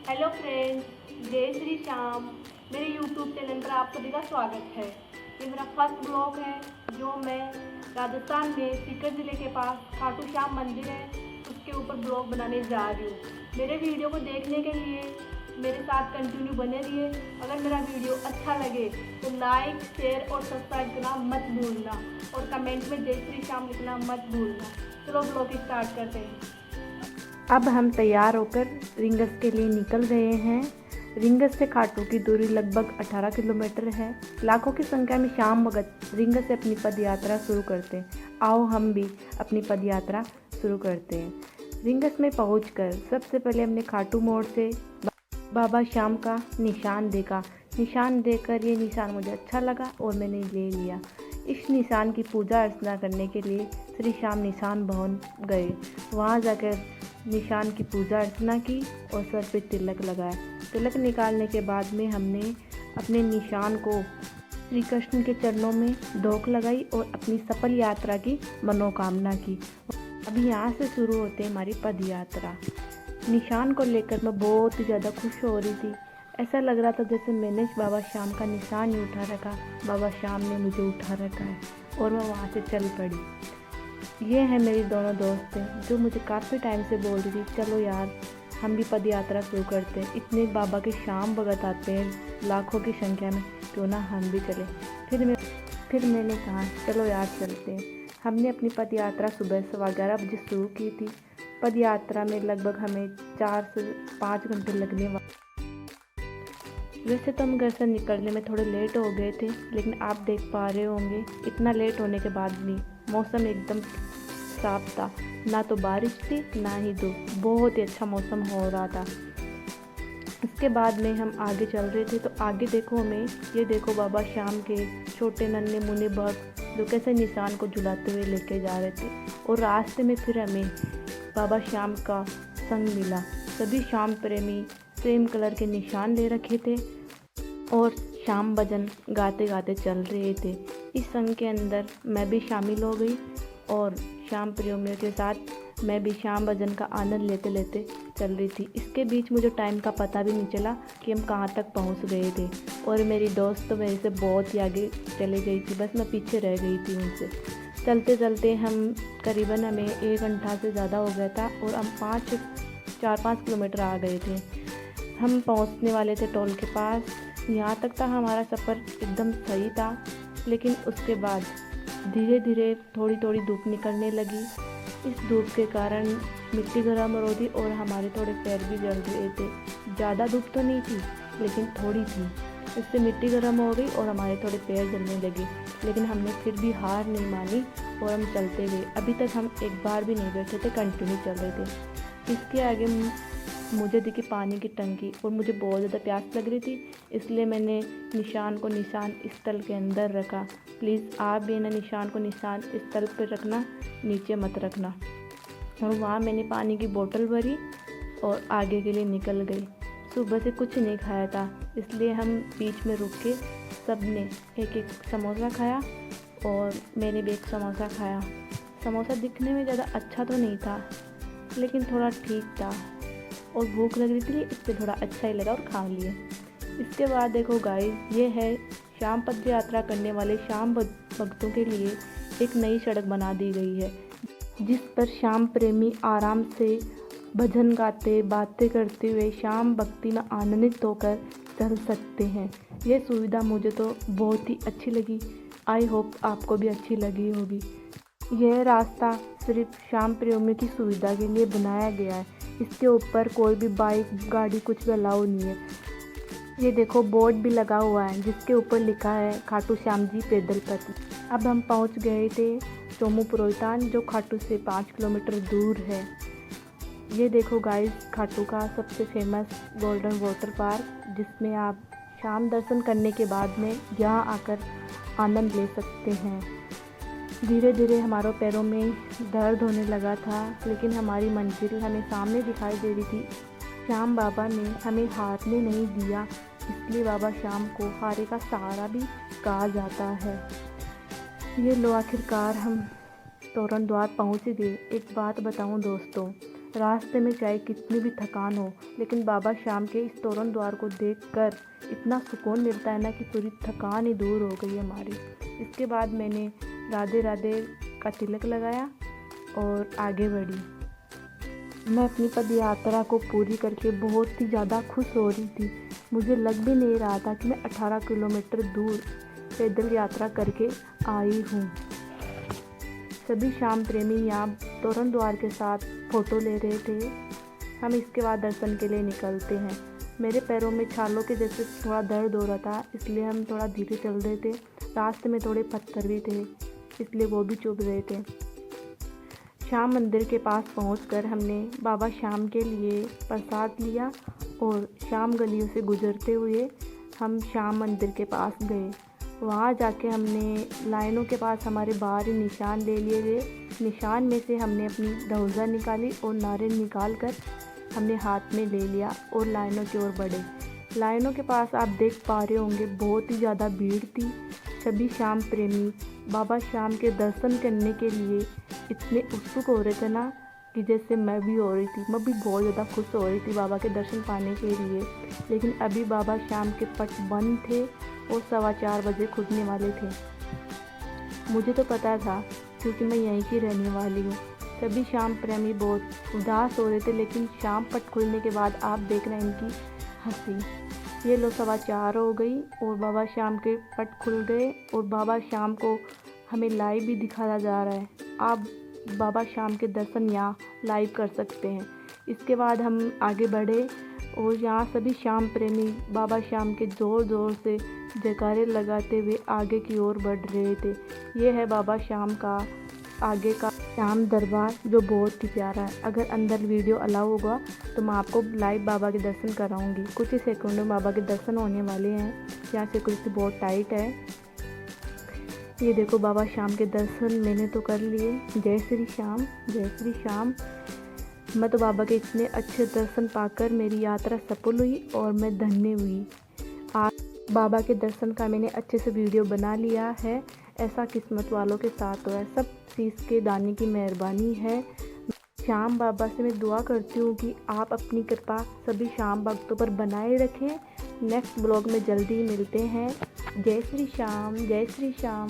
Hello friends, जय श्री श्याम। मेरे YouTube channel पर आप सभी का स्वागत है। ये मेरा फर्स्ट ब्लॉग है जो मैं राजस्थान में सीकर ज़िले के पास खाटू श्याम मंदिर है उसके ऊपर ब्लॉग बनाने जा रही हूँ। मेरे वीडियो को देखने के लिए मेरे साथ कंटिन्यू बने रहिए। अगर मेरा वीडियो अच्छा लगे तो लाइक, शेयर और सब्सक्राइब करना मत भूलना और कमेंट में जय श्री श्याम लिखना मत भूलना। चलो ब्लॉग स्टार्ट करते हैं। अब हम तैयार होकर रिंगस के लिए निकल रहे हैं। रिंगस से खाटू की दूरी लगभग 18 किलोमीटर है। लाखों की संख्या में श्याम भगत रिंगस से अपनी पद यात्रा शुरू करते हैं। आओ हम भी अपनी पद यात्रा शुरू करते हैं। रिंगस में पहुंचकर सबसे पहले हमने खाटू मोड़ से बाबा श्याम का निशान देखा। निशान देखकर ये निशान मुझे अच्छा लगा और मैंने ले लिया। इस निशान की पूजा अर्चना करने के लिए श्री श्याम निशान भवन गए। वहाँ जाकर निशान की पूजा अर्चना की और सर पे तिलक लगाया। तिलक निकालने के बाद में हमने अपने निशान को श्री कृष्ण के चरणों में धोख लगाई और अपनी सफल यात्रा की मनोकामना की। अभी यहाँ से शुरू होते हमारी पद यात्रा। निशान को लेकर मैं बहुत ही ज़्यादा खुश हो रही थी। ऐसा लग रहा था जैसे मैंने बाबा श्याम का निशान ही उठा रखा, बाबा श्याम ने मुझे उठा रखा है और मैं वहाँ से चल पड़ी। ये है मेरी दोनों दोस्तें जो मुझे काफ़ी टाइम से बोल रही थी चलो यार हम भी पद यात्रा शुरू करते हैं। इतने बाबा के श्याम भगत आते हैं लाखों की संख्या में, क्यों ना हम भी चले। फिर मैंने कहा चलो यार चलते हैं। हमने अपनी पद यात्रा सुबह 11:15 बजे शुरू की थी। पद यात्रा में लगभग हमें 4 से 5 घंटे लगने वाले। वैसे तो हम घर से निकलने में थोड़े लेट हो गए थे, लेकिन आप देख पा रहे होंगे इतना लेट होने के बाद भी मौसम एकदम साफ था। ना तो बारिश थी ना ही धूप, बहुत ही अच्छा मौसम हो रहा था। इसके बाद में हम आगे चल रहे थे तो आगे देखो हमें ये देखो बाबा श्याम के छोटे नन्हे मुन्ने भक्त जो कैसे निशान को झुलाते हुए लेके जा रहे थे। और रास्ते में फिर हमें बाबा श्याम का संग मिला। सभी श्याम प्रेमी सेम कलर के निशान ले रखे थे और श्याम भजन गाते गाते चल रहे थे। इस संग के अंदर मैं भी शामिल हो गई और श्याम प्रेमियों के साथ मैं भी श्याम भजन का आनंद लेते लेते चल रही थी। इसके बीच मुझे टाइम का पता भी नहीं चला कि हम कहाँ तक पहुँच गए थे। और मेरी दोस्त तो मेरे से बहुत ही आगे चले गई थी, बस मैं पीछे रह गई थी उनसे। चलते चलते हम करीबन हमें 1 घंटा से ज़्यादा हो गया था और हम 4-5 किलोमीटर आ गए थे। हम पहुँचने वाले थे टोल के पास। यहाँ तक था हमारा सफ़र एकदम सही था, लेकिन उसके बाद धीरे धीरे थोड़ी थोड़ी धूप निकलने लगी। इस धूप के कारण मिट्टी गर्म हो रही थी और हमारे थोड़े पैर भी जल रहे थे। ज़्यादा धूप तो नहीं थी लेकिन थोड़ी थी, इससे मिट्टी गर्म हो गई और हमारे थोड़े पैर जलने लगे। लेकिन हमने फिर भी हार नहीं मानी और हम चलते गए। अभी तक हम एक बार भी नहीं बैठे थे, कंटिन्यू चल रहे थे। इसके आगे मुझे दिखी पानी की टंकी और मुझे बहुत ज़्यादा प्यास लग रही थी, इसलिए मैंने निशान स्थल के अंदर रखा। प्लीज़ आप भी ना निशान को निशान स्थल पर रखना, नीचे मत रखना। और वहाँ मैंने पानी की बोतल भरी और आगे के लिए निकल गई। सुबह से कुछ नहीं खाया था, इसलिए हम बीच में रुक के सब ने एक समोसा खाया और मैंने भी एक समोसा खाया। समोसा दिखने में ज़्यादा अच्छा तो नहीं था लेकिन थोड़ा ठीक था और भूख लग रही थी, इससे थोड़ा अच्छा ही लगा और खा लिए। इसके बाद देखो गाइस, ये है श्याम पद यात्रा करने वाले श्याम भक्तों के लिए एक नई सड़क बना दी गई है, जिस पर श्याम प्रेमी आराम से भजन गाते बातें करते हुए श्याम भक्ति में आनंदित होकर चल सकते हैं। ये सुविधा मुझे तो बहुत ही अच्छी लगी। आई होप आपको भी अच्छी लगी होगी। यह रास्ता सिर्फ श्याम प्रेमियों की सुविधा के लिए बनाया गया है। इसके ऊपर कोई भी बाइक गाड़ी कुछ भी अलाउ नहीं है। ये देखो बोर्ड भी लगा हुआ है जिसके ऊपर लिखा है खाटू श्याम जी पैदल पथ। अब हम पहुंच गए थे सोमू पुरोहितान जो खाटू से 5 किलोमीटर दूर है। ये देखो गाइस, खाटू का सबसे फेमस गोल्डन वाटर पार्क, जिसमें आप शाम दर्शन करने के बाद में यहाँ आकर आनंद ले सकते हैं। धीरे धीरे हमारे पैरों में दर्द होने लगा था, लेकिन हमारी मंजिल हमें सामने दिखाई दे रही थी। श्याम बाबा ने हमें हारने नहीं दिया, इसलिए बाबा श्याम को हारे का सहारा भी कहा जाता है। ये लो आखिरकार हम तोरण द्वार पहुँच गए। एक बात बताऊँ दोस्तों, रास्ते में चाहे कितनी भी थकान हो, लेकिन बाबा श्याम के इस तोरण द्वार को देखकर इतना सुकून मिलता है ना कि पूरी थकान ही दूर हो गई हमारी। इसके बाद मैंने राधे राधे का तिलक लगाया और आगे बढ़ी। मैं अपनी पद यात्रा को पूरी करके बहुत ही ज़्यादा खुश हो रही थी। मुझे लग भी नहीं रहा था कि मैं 18 किलोमीटर दूर पैदल यात्रा करके आई हूँ। सभी श्याम प्रेमी यहाँ तोरण द्वार के साथ फ़ोटो ले रहे थे। हम इसके बाद दर्शन के लिए निकलते हैं। मेरे पैरों में छालों के जैसे थोड़ा दर्द हो रहा था, इसलिए हम थोड़ा धीरे चल रहे थे। रास्ते में थोड़े पत्थर भी थे, इसलिए वो भी चुभ रहे थे। श्याम मंदिर के पास पहुंचकर हमने बाबा श्याम के लिए प्रसाद लिया और श्याम गलियों से गुजरते हुए हम श्याम मंदिर के पास गए। वहाँ जाके हमने लाइनों के पास हमारे बाहर ही निशान ले लिए गए। निशान में से हमने अपनी ध्वजा निकाली और नारियल निकाल कर हमने हाथ में ले लिया और लाइनों की ओर बढ़े। लाइनों के पास आप देख पा रहे होंगे बहुत ही ज़्यादा भीड़ थी। सभी श्याम प्रेमी बाबा श्याम के दर्शन करने के लिए इतने उत्सुक हो रहे थे ना कि जैसे मैं भी हो रही थी। मैं भी बहुत ज़्यादा खुश हो रही थी बाबा के दर्शन पाने के लिए। लेकिन अभी बाबा श्याम के पट बंद थे और 4:15 बजे खुलने वाले थे। मुझे तो पता था क्योंकि मैं यहीं की रहने वाली हूँ। सभी श्याम प्रेमी बहुत उदास हो रहे थे, लेकिन शाम पट खुलने के बाद आप देख रहे हैं इनकी हंसी। ये लो 4:15 हो गई और बाबा श्याम के पट खुल गए और बाबा श्याम को हमें लाइव भी दिखाया जा रहा है। आप बाबा श्याम के दर्शन यहाँ लाइव कर सकते हैं। इसके बाद हम आगे बढ़े और यहाँ सभी श्याम प्रेमी बाबा श्याम के ज़ोर ज़ोर से जयकारे लगाते हुए आगे की ओर बढ़ रहे थे। ये है बाबा श्याम का आगे का श्याम दरबार, जो बहुत ही प्यारा है। अगर अंदर वीडियो अलाउ होगा तो मैं आपको लाइव बाबा के दर्शन कराऊंगी। कुछ ही सेकंडों में बाबा के दर्शन होने वाले हैं। यहाँ सिक्योरिटी बहुत टाइट है। ये देखो बाबा श्याम के दर्शन मैंने तो कर लिए। जय श्री श्याम, जय श्री श्याम। मैं तो बाबा के इतने अच्छे दर्शन पाकर मेरी यात्रा सफल हुई और मैं धन्य हुई। आज बाबा के दर्शन का मैंने अच्छे से वीडियो बना लिया है। ऐसा किस्मत वालों के साथ हो है, सब शीश के दाने की मेहरबानी है। श्याम बाबा से मैं दुआ करती हूँ कि आप अपनी कृपा सभी श्याम भक्तों पर बनाए रखें। नेक्स्ट ब्लॉग में जल्दी ही मिलते हैं। जय श्री श्याम, जय श्री श्याम।